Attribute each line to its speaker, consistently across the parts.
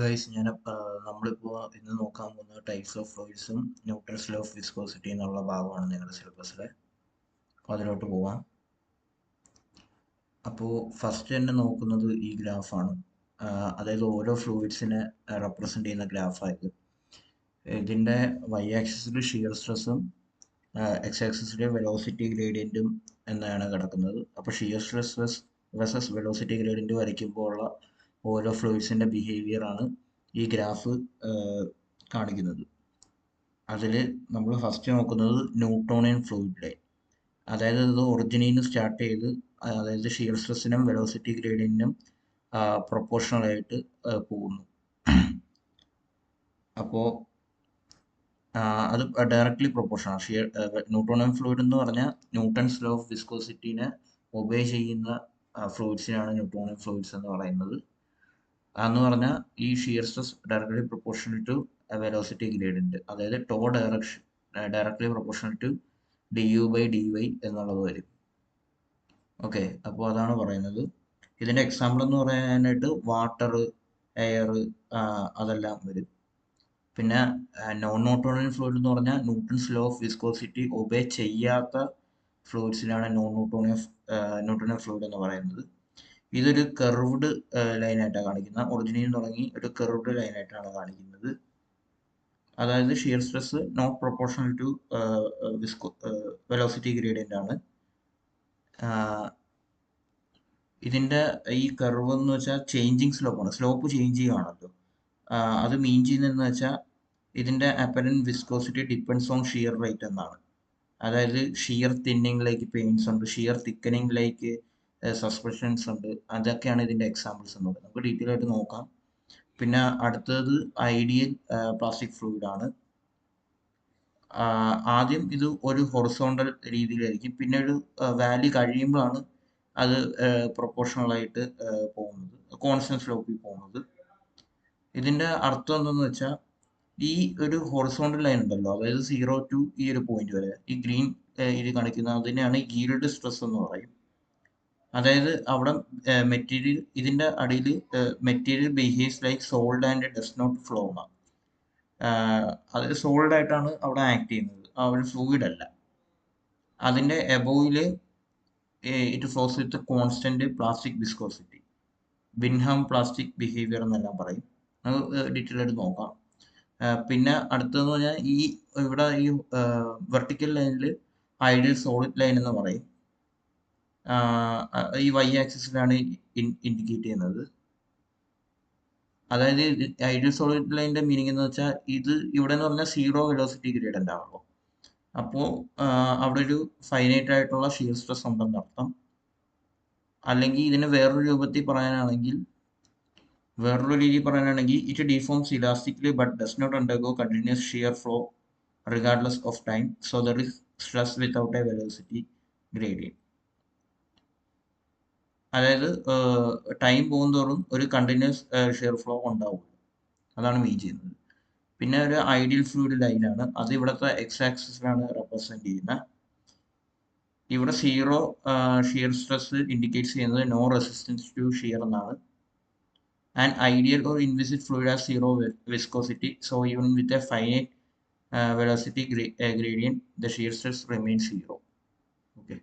Speaker 1: Guys നമ്മളിപ്പോൾ ഇന്ന് നോക്കാൻ പോകുന്ന ടൈപ്സ് ഓഫ് ഫ്ലൂയിഡ്സും ന്യൂട്ടൺസ് ലോ ഓഫ് വിസ്കോസിറ്റി എന്നുള്ള ഭാഗമാണ് നിങ്ങളുടെ സിലബസിലെ. അപ്പോൾ അതിലോട്ട് പോവാം. അപ്പോൾ ഫസ്റ്റ് തന്നെ നോക്കുന്നത് ഈ ഗ്രാഫാണ്. അതായത് ഓരോ ഫ്ലൂയിഡ്സിനെ റെപ്രസെൻ്റ് ചെയ്യുന്ന ഗ്രാഫായത്. ഇതിൻ്റെ വൈ ആക്സിസിൽ ഷിയർ സ്ട്രെസ്സും എക്സ് ആക്സിസിലെ വെലോസിറ്റി ഗ്രേഡിയൻറ്റും എന്നാണ് കിടക്കുന്നത്. അപ്പോൾ shear stress versus velocity gradient വരയ്ക്കുമ്പോൾ ഉള്ള ഓരോ ഫ്ലൂയിഡ്സിൻ്റെ ബിഹേവിയർ ആണ് ഈ ഗ്രാഫ് കാണിക്കുന്നത്. അതിൽ നമ്മൾ ഫസ്റ്റ് നോക്കുന്നത് ന്യൂട്ടോണിയൻ ഫ്ലൂയിഡ് ലൈൻ. അതായത് ഇത് ഒറിജിനിൽ നിന്ന് സ്റ്റാർട്ട് ചെയ്ത് അതായത് ഷിയർ സ്ട്രെസ്സിനും വെലോസിറ്റി ഗ്രേഡിയൻറ്റിനും പ്രൊപ്പോർഷണൽ ആയിട്ട് പോകുന്നു. അപ്പോൾ അത് ഡയറക്ട്ലി പ്രൊപ്പോർഷണൽ. ന്യൂട്ടോണിയൻ ഫ്ലൂയിഡ് എന്ന് പറഞ്ഞാൽ ന്യൂട്ടൺസ് ലോ ഓഫ് വിസ്കോസിറ്റിനെ ഒബേ ചെയ്യുന്ന ഫ്ലൂയിഡ്സിനാണ് ന്യൂട്ടോണിയൻ ഫ്ലൂയിഡ്സ് എന്ന് പറയുന്നത്. എന്ന് പറഞ്ഞാൽ ഈ shear stress directly proportional to velocity gradient, അതായത് ഡയറക്ട്ലി പ്രൊപ്പോർഷണൽ ടു du/dy എന്നുള്ളത് വരും. ഓക്കെ, അപ്പോൾ അതാണ് പറയുന്നത്. ഇതിൻ്റെ എക്സാമ്പിൾ എന്ന് പറയാനായിട്ട് വാട്ടർ, എയർ, അതെല്ലാം വരും. പിന്നെ നോൺ ന്യൂട്ടോണിയൻ ഫ്ലൂയിഡ് എന്ന് പറഞ്ഞാൽ Newton's law of viscosity obey ചെയ്യാത്ത ഫ്ലൂയിഡ്സിനാണ് ന്യൂട്ടോണിയൻ ഫ്ലൂയിഡ് എന്ന് പറയുന്നത്. ഇതൊരു കർവ്ഡ് ലൈനായിട്ടാണ് കാണിക്കുന്നത്. ഒറിജിനിൽ തുടങ്ങി ഒരു കർവ്ഡ് ലൈനായിട്ടാണ് കാണിക്കുന്നത്. അതായത് shear stress not proportional to velocity gradient ആണ്. ഇതിൻ്റെ ഈ കർവ് എന്ന് വെച്ചാൽ ചേഞ്ചിങ് സ്ലോപ്പാണ്. സ്ലോപ്പ് ചേഞ്ച് ചെയ്യുകയാണല്ലോ. അത് മീൻ ചെയ്യുന്നതെന്ന് വെച്ചാൽ ഇതിൻ്റെ apparent viscosity depends on shear rate എന്നാണ്. അതായത് ഷിയർ തിന്നിങ്ങിലേക്ക് പെയിൻസ് ഉണ്ട്, ഷിയർ തിക്കനിങ്ങിലേക്ക് സസ്പെൻഷൻസ് ഉണ്ട്. അതൊക്കെയാണ് ഇതിൻ്റെ എക്സാമ്പിൾസ് എന്ന് പറയുന്നത്. നമുക്ക് ഡീറ്റെയിൽ ആയിട്ട് നോക്കാം. പിന്നെ അടുത്തത് ഐഡിയൽ പ്ലാസ്റ്റിക് ഫ്ലൂയിഡ് ആണ്. ആദ്യം ഇത് ഒരു ഹൊറിസോണ്ടൽ രീതിയിലായിരിക്കും, പിന്നെ ഒരു വാല്യൂ കഴിയുമ്പോഴാണ് അത് പ്രൊപ്പോർഷണൽ ആയിട്ട് പോകുന്നത്, കോൺസ്റ്റന്റ് സ്ലോപ്പിൽ പോകുന്നത്. ഇതിൻ്റെ അർത്ഥം എന്തെന്ന് വെച്ചാൽ ഈ ഒരു ഹൊറിസോണ്ടൽ ലൈൻ ഉണ്ടല്ലോ, അതായത് 0 to ഈ ഒരു പോയിന്റ് വരെ, ഈ ഗ്രീൻ ഇത് കാണിക്കുന്ന അതിനെയാണ് ഈൽഡ് സ്ട്രെസ് എന്ന് പറയും. അതായത് അവിടെ മെറ്റീരിയൽ, ഇതിൻ്റെ അടിയിൽ material behaves like solid and does not flow എന്നാണ്. അതായത് സോൾഡ് ആയിട്ടാണ് അവിടെ ആക്ട് ചെയ്യുന്നത്, ആ ഒരു ഫ്ലൂയിഡ് അല്ല. അതിൻ്റെ എബോവിൽ it flows with constant plastic viscosity, Bingham plastic behaviour എന്നെല്ലാം പറയും. അത് ഡീറ്റെയിൽ ആയിട്ട് നോക്കാം. പിന്നെ അടുത്തതെന്ന് പറഞ്ഞാൽ ഇവിടെ ഈ വെർട്ടിക്കൽ ലൈനിൽ ഐഡിയൽ സോളിഡ് ലൈൻ എന്ന് പറയും. ഈ വൈ ആക്സിസിലാണ് ഇൻഡിക്കേറ്റ് ചെയ്യുന്നത്. അതായത് ഐഡിയൽ സോളിഡ് ലൈനിന്റെ മീനിങ് എന്ന് വെച്ചാൽ ഇത് ഇവിടെ എന്ന് പറഞ്ഞാൽ 0 വെലോസിറ്റി ഗ്രേഡിയൻ്റ് ആണല്ലോ. അപ്പോൾ അവിടെ ഒരു ഫൈനൈറ്റ് ആയിട്ടുള്ള ഷിയർ സ്ട്രെസ് ഉണ്ടെന്ന് അർത്ഥം. അല്ലെങ്കിൽ ഇതിന് വേറൊരു രീതിയിൽ പറയാനാണെങ്കിൽ it deforms elastically but does not undergo continuous shear flow regardless of time, so there is stress without a velocity gradient. അതായത് ടൈം പോകുന്തോറും ഒരു കണ്ടിന്യൂസ് ഷിയർ ഫ്ലോ ഉണ്ടാവും, അതാണ് മീൻ ചെയ്യുന്നത്. പിന്നെ ഒരു ഐഡിയൽ ഫ്ലൂയിഡ് ലൈനാണ്, അത് ഇവിടുത്തെ എക്സ് ആക്സിസിലാണ് റെപ്രസെന്റ് ചെയ്യുന്നത്. ഇവിടെ 0 ഷിയർ സ്ട്രെസ് ഇൻഡിക്കേറ്റ്സ് ചെയ്യുന്നത് നോ റെസിസ്റ്റൻസ് ടു ഷിയർ എന്നാണ്. And ideal or inviscid fluid has 0 viscosity, so even with a finite velocity gradient the shear stress remains 0. Okay,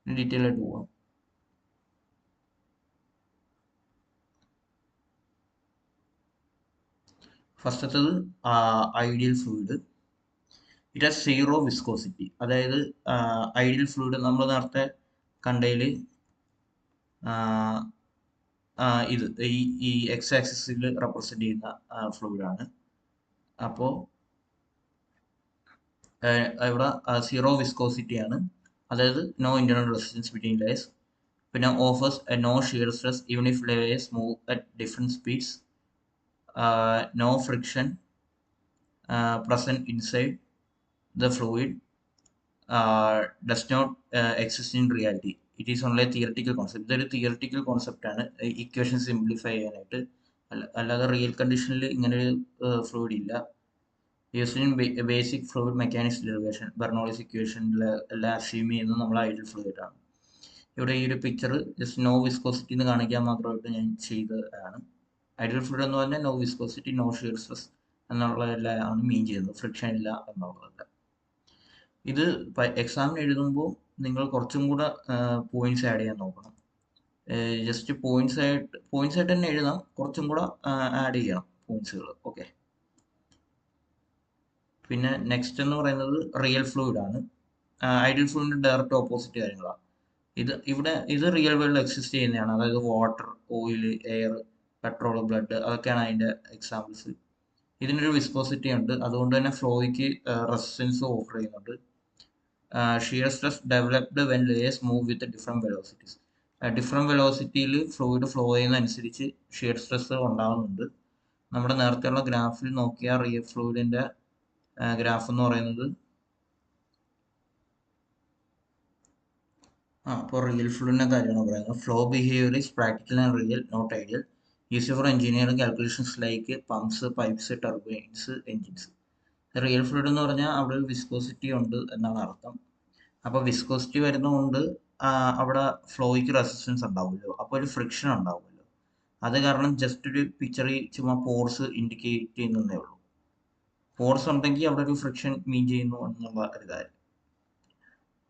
Speaker 1: detail ആയിട്ട് പോവാം. ഫസ്റ്റത്തത് ideal fluid. It has 0 viscosity. അതായത് ideal fluid നമ്മൾ നേരത്തെ കണ്ടതിൽ ഇത് ഈ എക്സ് ആക്സിസിൽ റെപ്രസെന്റ് ചെയ്യുന്ന ഫ്ലൂയിഡാണ്. അപ്പോൾ ഇവിടെ 0 വിസ്കോസിറ്റി ആണ്, അതായത് no internal resistance between layers. പിന്നെ offers no shear stress even if layers move at different speeds. No friction present inside the fluid, does not exist in reality. It is only a theoretical concept. ഇതൊരു theoretical concept ആണ്, equation simplify ചെയ്യാനായിട്ട്. അല്ലാതെ real കണ്ടീഷനിൽ ഇങ്ങനൊരു fluid ഇല്ല. Used in basic fluid mechanics derivation, Bernoulli's ഇക്വേഷനിൽ എല്ലാം assume ചെയ്യുന്നത് നമ്മൾ ഐഡിയൽ ഫ്ലൂയിഡ് ആണ്. ഇവിടെ ഈ ഒരു പിക്ചർ ജസ്റ്റ് നോ വിസ്കോസിറ്റി എന്ന് കാണിക്കാൻ മാത്രമായിട്ട് ഞാൻ ചെയ്തതാണ്. ഐഡിയൽ ഫ്ലൂയിഡ് എന്ന് പറഞ്ഞാൽ no viscosity, no shear stress എന്നുള്ളതെല്ലാം മീൻ ചെയ്യുന്നത്, ഫ്രിക്ഷൻ ഇല്ല എന്നുള്ളതല്ല. ഇത് എക്സാമിന് എഴുതുമ്പോൾ നിങ്ങൾ കുറച്ചും കൂടെ പോയിന്റ്സ് ആഡ് ചെയ്യാൻ നോക്കണം. ജസ്റ്റ് പോയിന്റ്സ് ആയിട്ട് തന്നെ എഴുതാം, കുറച്ചും കൂടെ ആഡ് ചെയ്യണം പോയിന്റ്സുകൾ. ഓക്കെ. പിന്നെ നെക്സ്റ്റ് എന്ന് പറയുന്നത് റിയൽ ഫ്ലൂയിഡ് ആണ്. ഐഡിയൽ ഫ്ലൂയിഡിന്റെ ഡയറക്റ്റ് ഓപ്പോസിറ്റ് കാര്യങ്ങളാണ്. ഇത് റിയൽ വേൾഡിൽ എക്സിസ്റ്റ് ചെയ്യുന്നതാണ്. അതായത് water, oil, air, petrol, blood, അതൊക്കെയാണ് അതിന്റെ എക്സാമ്പിൾസ്. ഇതിനൊരു വിസ്കോസിറ്റി ഉണ്ട്, അതുകൊണ്ട് തന്നെ ഫ്ലോയ്ക്ക് റെസിസ്റ്റൻസ് ഓഫർ ചെയ്യുന്നുണ്ട്. Shear stress developed when layers move with different velocities. Different വെലോസിറ്റിയിൽ ഫ്ലൂയിഡ് ഫ്ലോ ചെയ്യുന്നതനുസരിച്ച് ഷിയർ സ്ട്രെസ് ഉണ്ടാകുന്നുണ്ട്. നമ്മുടെ നേരത്തെയുള്ള ഗ്രാഫിൽ നോക്കിയാൽ റിയൽ ഫ്ലൂയിഡിന്റെ ഗ്രാഫ് എന്ന് പറയുന്നത് അപ്പോൾ റിയൽ ഫ്ലൂയിഡിന്റെ കാര്യമാണ് പറയുന്നത്. Flow behaviour is practical and real, not ideal. Use for engineering calculations like pumps, pipes, turbines, engines. Real fluid എന്ന് പറഞ്ഞാൽ അവിടെ ഒരു വിസ്കോസിറ്റി ഉണ്ട് എന്നാണ് അർത്ഥം. അപ്പോൾ വിസ്കോസിറ്റി വരുന്നതുകൊണ്ട് അവിടെ ഫ്ലോയ്ക്ക് റെസിസ്റ്റൻസ് ഉണ്ടാവുമല്ലോ, അപ്പോൾ ഒരു ഫ്രിക്ഷൻ ഉണ്ടാവുമല്ലോ. അത് കാരണം ജസ്റ്റ് ഒരു പിക്ചറിൽ ചുമ്മാ പോർസ് ഇൻഡിക്കേറ്റ് ചെയ്യുന്നതേ ഉള്ളൂ. പോർസ് ഉണ്ടെങ്കിൽ അവിടെ ഒരു ഫ്രിക്ഷൻ മീൻ ചെയ്യുന്നു എന്നുള്ള ഒരു കാര്യം.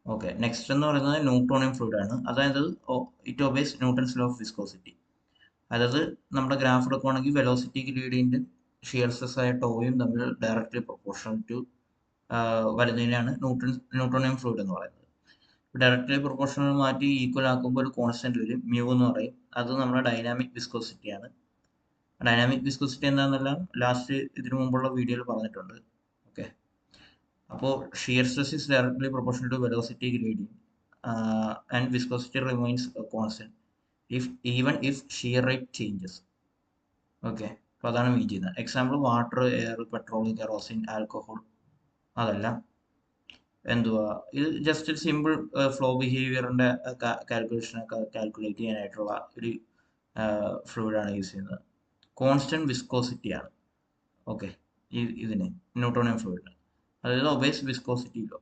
Speaker 1: ഓക്കെ. നെക്സ്റ്റ് എന്ന് പറയുന്നത് ന്യൂട്ടോണിയം ഫ്ലൂയിഡ് ആണ്. അതായത് it obeys Newton's law of viscosity. അതായത് നമ്മുടെ ഗ്രാഫ് എടുക്കുവാണെങ്കിൽ വെലോസിറ്റി ഗ്രേഡിയന്റും ഷിയർ സ്ട്രെസ് ആയ ടോയും തമ്മിൽ directly proportional to വരുന്നതിനാണ് Newtonian fluid എന്ന് പറയുന്നത്. ഡയറക്റ്റ്ലി പ്രൊപ്പോർഷണൽ മാറ്റി ഈക്വൽ ആക്കുമ്പോൾ ഒരു കോൺസ്റ്റന്റ് വരും, മ്യൂ എന്ന് പറയും. അത് നമ്മുടെ ഡൈനാമിക് വിസ്കോസിറ്റി ആണ്. ഡൈനാമിക് വിസ്കോസിറ്റി എന്താണെന്നെല്ലാം ലാസ്റ്റ് ഇതിനു മുമ്പുള്ള വീഡിയോയിൽ പറഞ്ഞിട്ടുണ്ട്. ഓക്കെ. അപ്പോൾ shear stress is directly proportional to velocity gradient and viscosity remains constant if shear rate changes. Okay. അപ്പോൾ അതാണ് മീൻ ചെയ്യുന്നത്. Example water, air, petrol, kerosene, alcohol, അതെല്ലാം എന്തുവാ, ഇത് ജസ്റ്റ് ഒരു സിമ്പിൾ ഫ്ലോ ബിഹേവിയറിന്റെ കാൽക്കുലേഷൻ ഒക്കെ കാൽക്കുലേറ്റ് ചെയ്യാനായിട്ടുള്ള ഒരു ഫ്ലൂയിഡാണ് യൂസ് ചെയ്യുന്നത്. കോൺസ്റ്റന്റ് വിസ്കോസിറ്റി ആണ്. ഓക്കെ. ഇതിന് ന്യൂട്ടോണിയം ഫ്ലൂയിഡിന്, അതായത് obeys viscosity law,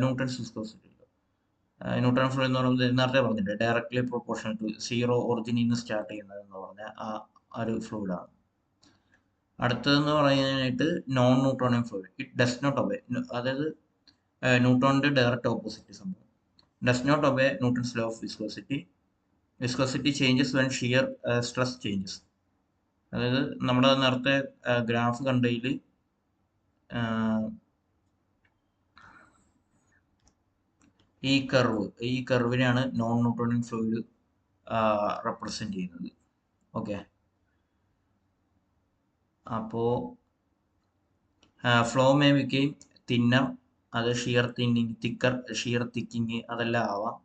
Speaker 1: Newton's viscosity law. Newton fluid എന്ന് പറയുന്നത് നേരത്തെ പറഞ്ഞിട്ടുണ്ട്, ഡയറക്ട്ലി പ്രൊപ്പോർഷണൽ ടു സീറോ ഒറിജിനിൽ നിന്ന് സ്റ്റാർട്ട് ചെയ്യുന്നത് എന്ന് പറഞ്ഞ ആ ഒരു ഫ്ലൂയിഡാണ്. അടുത്തതെന്ന് പറയാനായിട്ട് non Newtonian fluid. It does not obey, അതായത് ന്യൂട്ടോണിന്റെ ഡയറക്റ്റ് ഓപ്പോസിറ്റ് സംഭവം. Does not obey Newton's law of viscosity. Viscosity changes when shear stress changes. അതായത് നമ്മുടെ നേരത്തെ ഗ്രാഫ് കണ്ടതിൽ ഈ കർവിനെയാണ് നോൺ ന്യൂട്ടോണിയൻ ഫ്ലൂയിഡ് റെപ്രസെന്റ് ചെയ്യുന്നത്. ഓക്കെ. അപ്പോൾ ഫ്ലോ മേ ബിക്കെയിം തിന്നർ, അത് shear thinning, thicker, shear thickening, അതെല്ലാം ആവാം.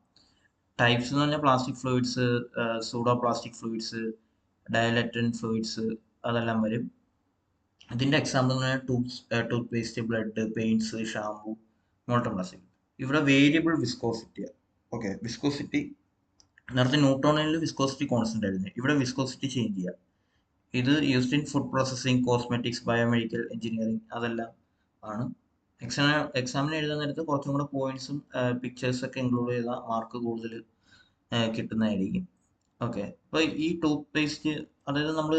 Speaker 1: ടൈപ്സ് എന്ന് പറഞ്ഞാൽ plastic fluids, pseudo plastic fluids, dilatant fluids, അതെല്ലാം വരും. ഇതിന്റെ എക്സാമ്പിൾ എന്ന് പറഞ്ഞാൽ tooth paste, blood, paints, shampoo, molten plastic. ഇവിടെ വേരിയബിൾ വിസ്കോസിറ്റി. ഓക്കെ. വിസ്കോസിറ്റി നേരത്തെ ന്യൂട്ടോണിയനിൽ വിസ്കോസിറ്റി കോൺസ്റ്റന്റ് ആയിരുന്നു, ഇവിടെ വിസ്കോസിറ്റി ചേഞ്ച് ചെയ്യാം. ഇത് used in food processing, cosmetics, biomedical engineering, അതെല്ലാം ആണ്. എക്സാമിന് എഴുതാൻ നേരത്ത് കുറച്ചും കൂടെ പോയിന്റ്സും പിക്ചേഴ്സ് ഒക്കെ ഇൻക്ലൂഡ് ചെയ്താൽ മാർക്ക് കൂടുതൽ കിട്ടുന്നതായിരിക്കും. ഓക്കെ. അപ്പോൾ ഈ ടൂത്ത് പേസ്റ്റ്, അതായത് നമ്മൾ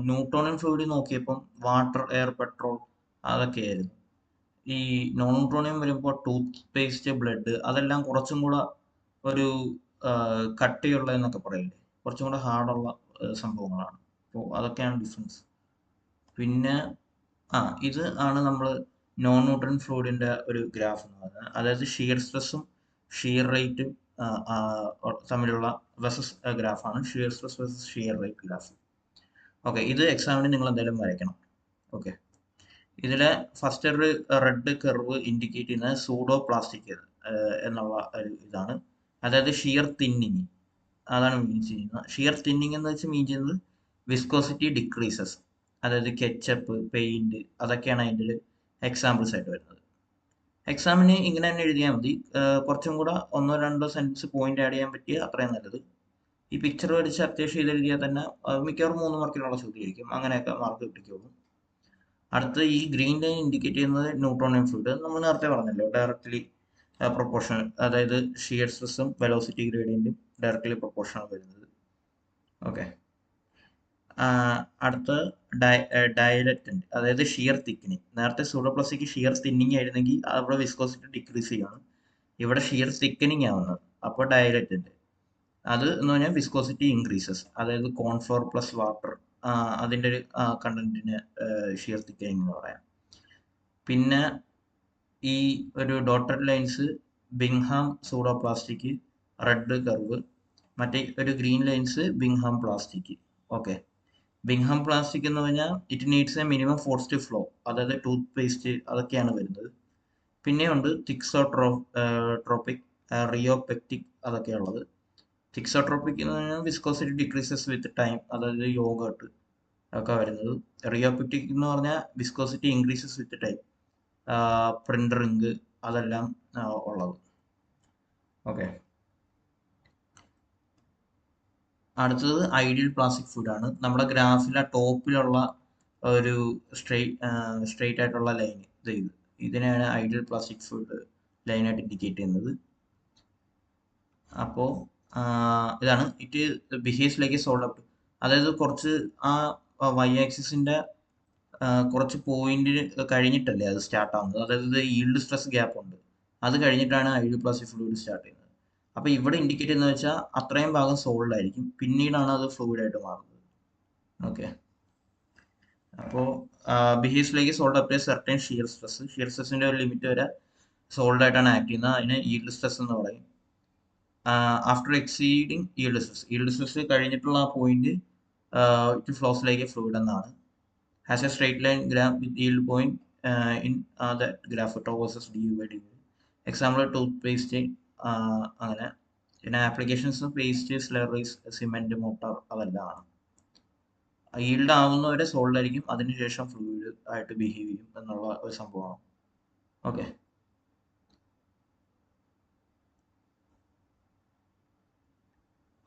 Speaker 1: ന്യൂട്ടോണിയൻ ഫ്ലൂയിഡ് നോക്കിയപ്പം വാട്ടർ, എയർ, പെട്രോൾ അതൊക്കെയായിരുന്നു. ഈ നോൺ ന്യൂട്രോണിയം വരുമ്പോൾ ടൂത്ത് പേസ്റ്റ്, ബ്ലഡ്, അതെല്ലാം കുറച്ചും കൂടെ ഒരു കട്ടിയുള്ള എന്നൊക്കെ പറയില്ലേ, കുറച്ചും കൂടെ ഹാർഡുള്ള സംഭവങ്ങളാണ്. അപ്പോൾ അതൊക്കെയാണ് ഡിഫറൻസ്. പിന്നെ ഇത് ആണ് നമ്മൾ നോൺ ന്യൂട്രൺ ഫ്ലൂയിഡിന്റെ ഒരു ഗ്രാഫ് എന്ന് പറയുന്നത്. അതായത് ഷിയർ സ്ട്രെസ്സും ഷിയർ റേറ്റും തമ്മിലുള്ള വെസസ് ഗ്രാഫാണ് shear stress versus shear rate graph. Okay. ഇത് എക്സാമിന് നിങ്ങൾ എന്തായാലും വരയ്ക്കണം. ഓക്കെ. ഇതിലെ ഫസ്റ്റ് ഒരു റെഡ് കർവ് ഇൻഡിക്കേറ്റ് ചെയ്യുന്നത് സൂഡോ പ്ലാസ്റ്റിക് എന്നുള്ള ഒരു ഇതാണ്. അതായത് ഷിയർ തിന്നിങ്, അതാണ് മീൻ ചെയ്യുന്നത്. ഷിയർ തിന്നിങ് എന്ന് വെച്ചാൽ മീൻ ചെയ്യുന്നത് വിസ്കോസിറ്റി ഡിക്രീസസ്. അതായത് കെച്ചപ്പ്, പെയിന്റ്, അതൊക്കെയാണ് അതിൻ്റെ എക്സാമ്പിൾസ് ആയിട്ട് വരുന്നത്. എക്സാമിന് ഇങ്ങനെ തന്നെ എഴുതിയാൽ മതി. കുറച്ചും കൂടെ 1-2 സെന്റൻസ് പോയിന്റ് ആഡ് ചെയ്യാൻ പറ്റിയ അത്രയും നല്ലത്. ഈ പിക്ചർ വരച്ച് അത്യാവശ്യം ഇതെഴുതിയാൽ തന്നെ മിക്കവാറും 3 മാർക്കിനുള്ള ചോദ്യമായിരിക്കും, അങ്ങനെയൊക്കെ മാർക്ക് കിട്ടിക്കോളും. അടുത്ത ഈ ഗ്രീൻ ലൈൻ ഇൻഡിക്കേറ്റ് ചെയ്യുന്നത് ന്യൂട്രോണിയം ഫ്ലൂയിഡ്. നമ്മൾ നേരത്തെ പറഞ്ഞല്ലോ, ഡയറക്ട്ലി പ്രൊപ്പോർഷണൽ, അതായത് ഷിയർ സ്ട്രെസ്സും വെലോസിറ്റി ഗ്രേഡിയന്റും ഡയറക്ട്ലി പ്രൊപ്പോർഷണൽ വരുന്നത്. ഓക്കെ. അടുത്ത ഡയലറ്റന്റ്, അതായത് ഷിയർ തിക്കനിങ്. നേരത്തെ സൂഡോപ്ലാസ്റ്റിക് ഷിയർ തിന്നിങ് ആയിരുന്നെങ്കിൽ അവിടെ വിസ്കോസിറ്റി ഡിക്രീസ് ചെയ്യാണ്. ഇവിടെ ഷിയർ തിക്കനിങ് ആവുന്നത്. അപ്പോൾ ഡയലറ്റന്റ് അത് എന്ന് പറഞ്ഞാൽ വിസ്കോസിറ്റി ഇൻക്രീസസ്, അതായത് കോൺഫ്ലോർ പ്ലസ് വാട്ടർ അതിൻ്റെ ഒരു കണ്ടന്റിന് ഷിയർ തിക്കനിങ് എന്ന് പറയാം. പിന്നെ ഈ ഒരു dotted lines Bingham pseudoplastic red curve, മറ്റേ ഒരു green lines Bingham plastic. Okay, Bingham plastic എന്ന് പറഞ്ഞാൽ it needs a minimum forced flow, അതായത് ടൂത്ത് പേസ്റ്റ് അതൊക്കെയാണ് വരുന്നത്. പിന്നെയുണ്ട് തിക്സോട്രോപിക്, റിയോപെക്റ്റിക് അതൊക്കെയുള്ളത്. തിക്സോട്രോപിക് എന്ന് പറഞ്ഞാൽ വിസ്കോസിറ്റി ഡിക്രീസസ് വിത്ത് ടൈം, അതായത് യോഗട്ട് ഒക്കെ വരുന്നത്. റിയോപെക്റ്റിക് എന്ന് പറഞ്ഞാൽ viscosity increases with time, printer ink അതെല്ലാം ഉള്ളത്. ഓക്കെ, അടുത്തത് ഐഡിയൽ പ്ലാസ്റ്റിക് ഫുഡാണ്. നമ്മുടെ ഗ്രാഫിലെ ടോപ്പിലുള്ള ഒരു സ്ട്രെയിറ്റ് ആയിട്ടുള്ള ലൈൻ, ഇതിനെയാണ് ഐഡിയൽ പ്ലാസ്റ്റിക് ഫുഡ് ലൈനായിട്ട് ഇൻഡിക്കേറ്റ് ചെയ്യുന്നത്. അപ്പോൾ ഇതാണ് it behaves like A sold, അതായത് കുറച്ച് ആ വൈ ആക്സിസിന്റെ കുറച്ച് പോയിന്റ് കഴിഞ്ഞിട്ടല്ലേ അത് സ്റ്റാർട്ട് ആവുന്നത്, അതായത് ഈൽഡ് സ്ട്രെസ് ഗ്യാപ്പ് ഉണ്ട്, അത് കഴിഞ്ഞിട്ടാണ് ഐഡിയൽ പ്ലാസ്റ്റിക് ഫ്ലൂയിഡ് സ്റ്റാർട്ട് ചെയ്യുന്നത്. അപ്പോൾ ഇവിടെ ഇൻഡിക്കേറ്റ് ചെയ്യുന്നത് വെച്ചാൽ അത്രയും ഭാഗം സോൾഡ് ആയിരിക്കും, പിന്നീടാണ് അത് ഫ്ലൂയിഡ് ആയിട്ട് മാറുന്നത്. ഓക്കെ, അപ്പോൾ behaves like sold apply certain shear സ്ട്രെസ്സിന്റെ ഒരു ലിമിറ്റ് വരെ സോൾഡ് ആയിട്ടാണ് ആക്ട് ചെയ്യുന്നത്, അതിന് ഈൽഡ് സ്ട്രെസ് എന്ന് പറയും. ആഫ്റ്റർ എക്സീഡിങ് ഈൽഡ് സ്ട്രെസ് കഴിഞ്ഞിട്ടുള്ള ആ point it flows like a fluid എന്നാണ്. Has a straight line graph with yield point in that graph tau versus d u by d. Example toothpaste. അങ്ങനെ പിന്നെ applications paste, slurries, cement, mortar അതെല്ലാം ആണ്. Yield ആവുന്നവരെ sold ആയിരിക്കും, അതിനുശേഷം fluid ആയിട്ട് behave ചെയ്യും എന്നുള്ള ഒരു സംഭവമാണ്. ഓക്കെ,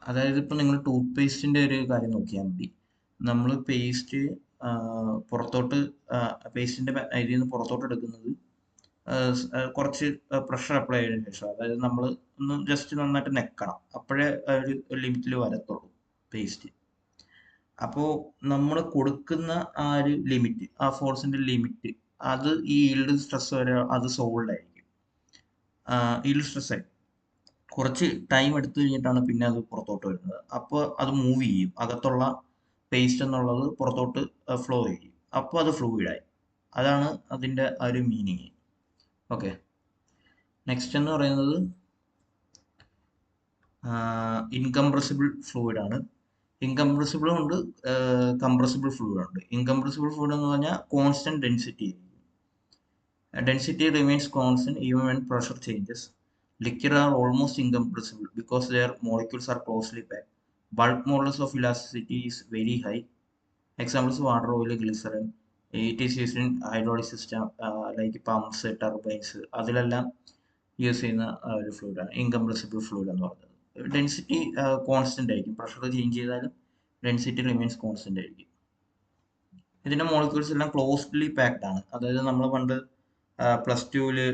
Speaker 1: അതായത് ഇപ്പം നിങ്ങൾ ടൂത്ത് പേസ്റ്റിന്റെ ഒരു കാര്യം നോക്കിയാൽ മതി. നമ്മൾ പേസ്റ്റ് പുറത്തോട്ട് പേസ്റ്റിന്റെ ഇതിൽ നിന്ന് പുറത്തോട്ട് എടുക്കുന്നത് കുറച്ച് പ്രഷർ അപ്ലൈ ചെയ്തതിനു ശേഷം, അതായത് നമ്മൾ ഒന്ന് ജസ്റ്റ് നന്നായിട്ട് നെക്കണം, അപ്പോഴേ ഒരു ലിമിറ്റിൽ വരത്തുള്ളൂ പേസ്റ്റ്. അപ്പോൾ നമ്മൾ കൊടുക്കുന്ന ആ ഒരു ലിമിറ്റ്, ആ ഫോഴ്സിന്റെ ലിമിറ്റ്, അത് ഈ ഈൽഡ് സ്ട്രെസ് വരെ അത് സോൾഡ് ആയിരിക്കും. ഈൽഡ് സ്ട്രെസ് ആയി കുറച്ച് ടൈം എടുത്തു കഴിഞ്ഞിട്ടാണ് പിന്നെ അത് പുറത്തോട്ട് വരുന്നത്. അപ്പോൾ അത് മൂവ് ചെയ്യും, അകത്തുള്ള പേസ്റ്റ് എന്നുള്ളത് പുറത്തോട്ട് ഫ്ലോ ചെയ്യും, അപ്പോൾ അത് ഫ്ലൂയിഡായി. അതാണ് അതിൻ്റെ ആ ഒരു മീനിങ്. ഓക്കെ, നെക്സ്റ്റ് എന്ന് പറയുന്നത് ഇൻകംപ്രസിബിൾ ഫ്ലൂയിഡ് ആണ്. ഇൻകംപ്രസിബിളും ഉണ്ട്, കംപ്രസിബിൾ ഫ്ലൂയിഡ് ഉണ്ട്. ഇൻകംപ്രസിബിൾ ഫ്ലൂയിഡ് എന്ന് പറഞ്ഞാൽ constant density. Density remains constant even when pressure changes. Liquid are almost incompressible because their molecules are closely packed. Bulk modulus of elasticity is very high. Examples: water, oil, glycerin. It is used in hydraulic system like pumps, turbines. അതിലെല്ലാം use ചെയ്യുന്ന ഒരു ഫ്ലൂയിഡാണ് incompressible fluid എന്ന് പറയുന്നത്. Density constant ആയിരിക്കും, pressure change ചെയ്താലും density remains constant ആയിരിക്കും. ഇതിന്റെ molecules എല്ലാം ക്ലോസ്ലി പാക്ഡ് ആണ്. അതായത് നമ്മൾ പണ്ട് പ്ലസ് ടുവില്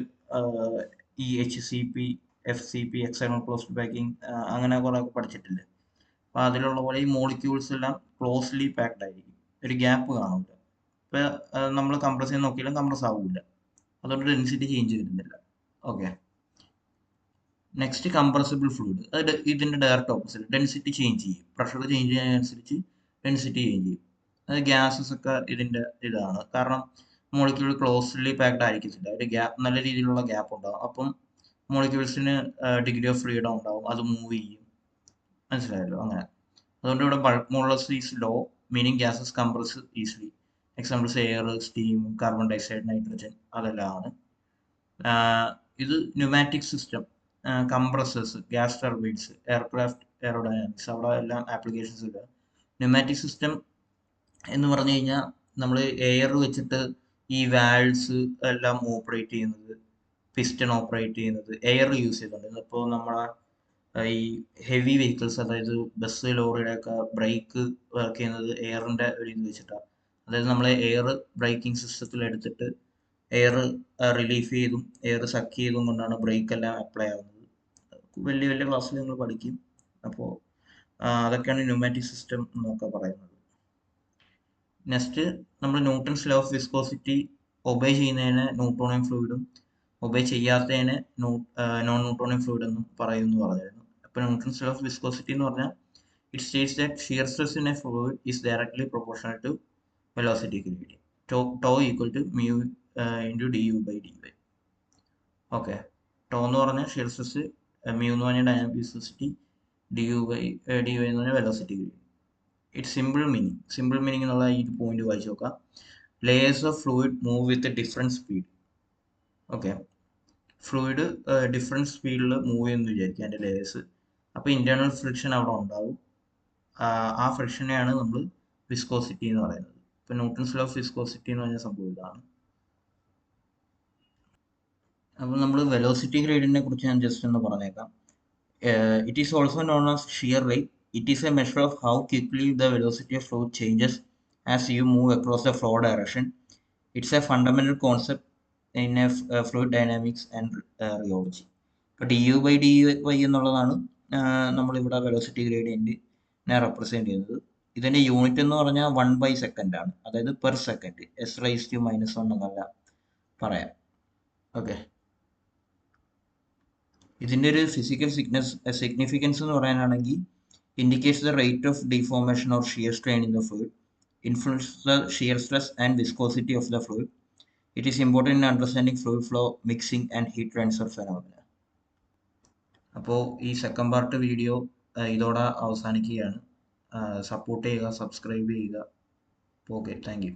Speaker 1: ഈ HCP, FCP, external closed packing, അങ്ങനെ കുറെ പഠിച്ചിട്ടില്ലേ? അപ്പൊ അതിലുള്ള പോലെ ഈ മോളിക്യൂൾസ് എല്ലാം ക്ലോസ്ലി പാക്ഡ് ആയിരിക്കും, ഒരു ഗ്യാപ്പ് കാണില്ല. ഇപ്പൊ നമ്മൾ കംപ്രസ് ചെയ്യാൻ നോക്കിയാലും കംപ്രസ് ആവില്ല, അതുകൊണ്ട് ഡെൻസിറ്റി ചേഞ്ച് വരുന്നില്ല. Okay, next compressible fluid. അത് ഇതിന്റെ ഡയറക്റ്റ് ഓപ്പോസിറ്റ്, ഡെൻസിറ്റി ചേഞ്ച് ചെയ്യും, പ്രഷർ ചേഞ്ച് ചെയ്യുന്നതിനനുസരിച്ച് ഡെൻസിറ്റി ചേഞ്ച് ചെയ്യും. അത് ഗ്യാസസ് ഒക്കെ ഇതിന്റെ ഇതാണ്, കാരണം മോളിക്യൂൾ ക്ലോസ്ലി പാക്ഡ് ആയിരിക്കത്തില്ല, ഒരു ഗ്യാപ്പ്, നല്ല രീതിയിലുള്ള ഗ്യാപ്പ് ഉണ്ടാവും, അപ്പം മോളിക്യൂൾസിന് ഡിഗ്രി ഓഫ് ഫ്രീഡം ഉണ്ടാവും, അത് മൂവ് ചെയ്യും. മനസ്സിലായല്ലോ? അങ്ങനെ അതുകൊണ്ട് ഇവിടെ bulk modulus is low, meaning gases compress easily. Examples air, steam, carbon dioxide, nitrogen അതെല്ലാം ആണ്. ഇത് pneumatic system, compressors, gas turbines, aircraft, aerodynamics, അവിടെ എല്ലാം ആപ്ലിക്കേഷൻസ് ഇല്ല. ന്യൂമാറ്റിക് സിസ്റ്റം എന്ന് പറഞ്ഞു കഴിഞ്ഞാൽ നമ്മൾ എയർ വെച്ചിട്ട് ഈ വാൽവ്സ് എല്ലാം ഓപ്പറേറ്റ് ചെയ്യുന്നത്, പിസ്റ്റൺ ഓപ്പറേറ്റ് ചെയ്യുന്നത് എയർ യൂസ് ചെയ്തുകൊണ്ട്. ഇപ്പോൾ നമ്മളെ ഈ ഹെവി വെഹിക്കിൾസ്, അതായത് ബസ്, ലോറിയുടെ ഒക്കെ ബ്രേക്ക് വർക്ക് ചെയ്യുന്നത് എയറിന്റെ ഒരു ഇത് വെച്ചിട്ടാണ്. അതായത് നമ്മൾ എയർ ബ്രേക്കിംഗ് സിസ്റ്റത്തിൽ എടുത്തിട്ട് എയർ റിലീഫ് ചെയ്തും എയർ സക്ക് ചെയ്തും കൊണ്ടാണ് ബ്രേക്ക് എല്ലാം അപ്ലൈ ആവുന്നത്. വലിയ വലിയ ക്ലാസ്സിൽ നിങ്ങൾ പഠിക്കും. അപ്പോൾ അതൊക്കെയാണ് ന്യൂമാറ്റിക് സിസ്റ്റം എന്നൊക്കെ പറയുന്നത്. നെക്സ്റ്റ് നമ്മൾ Newton's law of viscosity obey ചെയ്യുന്നതിന് Newtonian ഫ്ലൂയിഡും obey ചെയ്യാത്തതിന് non Newtonian fluid എന്നും പറയുമെന്ന് പറഞ്ഞിരുന്നു. അപ്പോൾ ന്യൂട്ടൺസ് ലോ ഓഫ് വിസ്കോസിറ്റി എന്ന് പറഞ്ഞാൽ it states that shear stress in a fluid is directly proportional to velocity gradient. Tau equal to mu into d u by d y. Okay, tau എന്ന് പറഞ്ഞാൽ shear stress, mu എന്ന് പറഞ്ഞാൽ dynamic viscosity, d u by എന്ന് പറഞ്ഞാൽ velocity gradient. It simple meaning എന്നുള്ള ഈ point വായിച്ചു നോക്കാം. Layers of fluid move with different speed. Okay, fluid different സ്പീഡിൽ മൂവ് ചെയ്യുമെന്ന് വിചാരിക്കുക അതിൻ്റെ ലേയേഴ്സ്. അപ്പോൾ ഇൻറ്റേർണൽ ഫ്രിക്ഷൻ അവിടെ ഉണ്ടാവും. ആ ഫ്രിക്ഷനെയാണ് നമ്മൾ വിസ്കോസിറ്റി എന്ന് പറയുന്നത്. ഇപ്പോൾ ന്യൂട്ടൺസ് ലോ ഓഫ് വിസ്കോസിറ്റി എന്ന് പറഞ്ഞ സംഭവം ഇതാണ്. അപ്പോൾ നമ്മൾ വെലോസിറ്റി ഗ്രേഡിയന്റിനെ കുറിച്ച് ഞാൻ ജസ്റ്റ് ഒന്ന് പറഞ്ഞേക്കാം. It is also known as shear rate. It is a measure of how quickly the velocity of fluid changes as you move across the flow direction. It's a fundamental concept in fluid dynamics and rheology. ഇപ്പോൾ d u by d y എന്നുള്ളതാണ് നമ്മളിവിടെ velocity ഗ്രേഡിയൻറ്റിനെ represent ചെയ്യുന്നത്. ഇതിൻ്റെ unit എന്ന് പറഞ്ഞാൽ 1/second ആണ്, അതായത് per second. S⁻⁻1 എന്നല്ല പറയാം. ഓക്കെ, ഇതിൻ്റെ ഒരു ഫിസിക്കൽ സിഗ്നിഫിക്കൻസ് എന്ന് പറയാനാണെങ്കിൽ indicates the rate of deformation or shear strain in the fluid, influences the shear stress and viscosity of the fluid. It is important in understanding fluid flow, mixing and heat transfer phenomena. അപ്പോൾ ഈ second part video ഇതോടെ അവസാനിക്കുകയാണ്. Support ചെയ്യുക, subscribe ചെയ്യുക. Okay, thank you.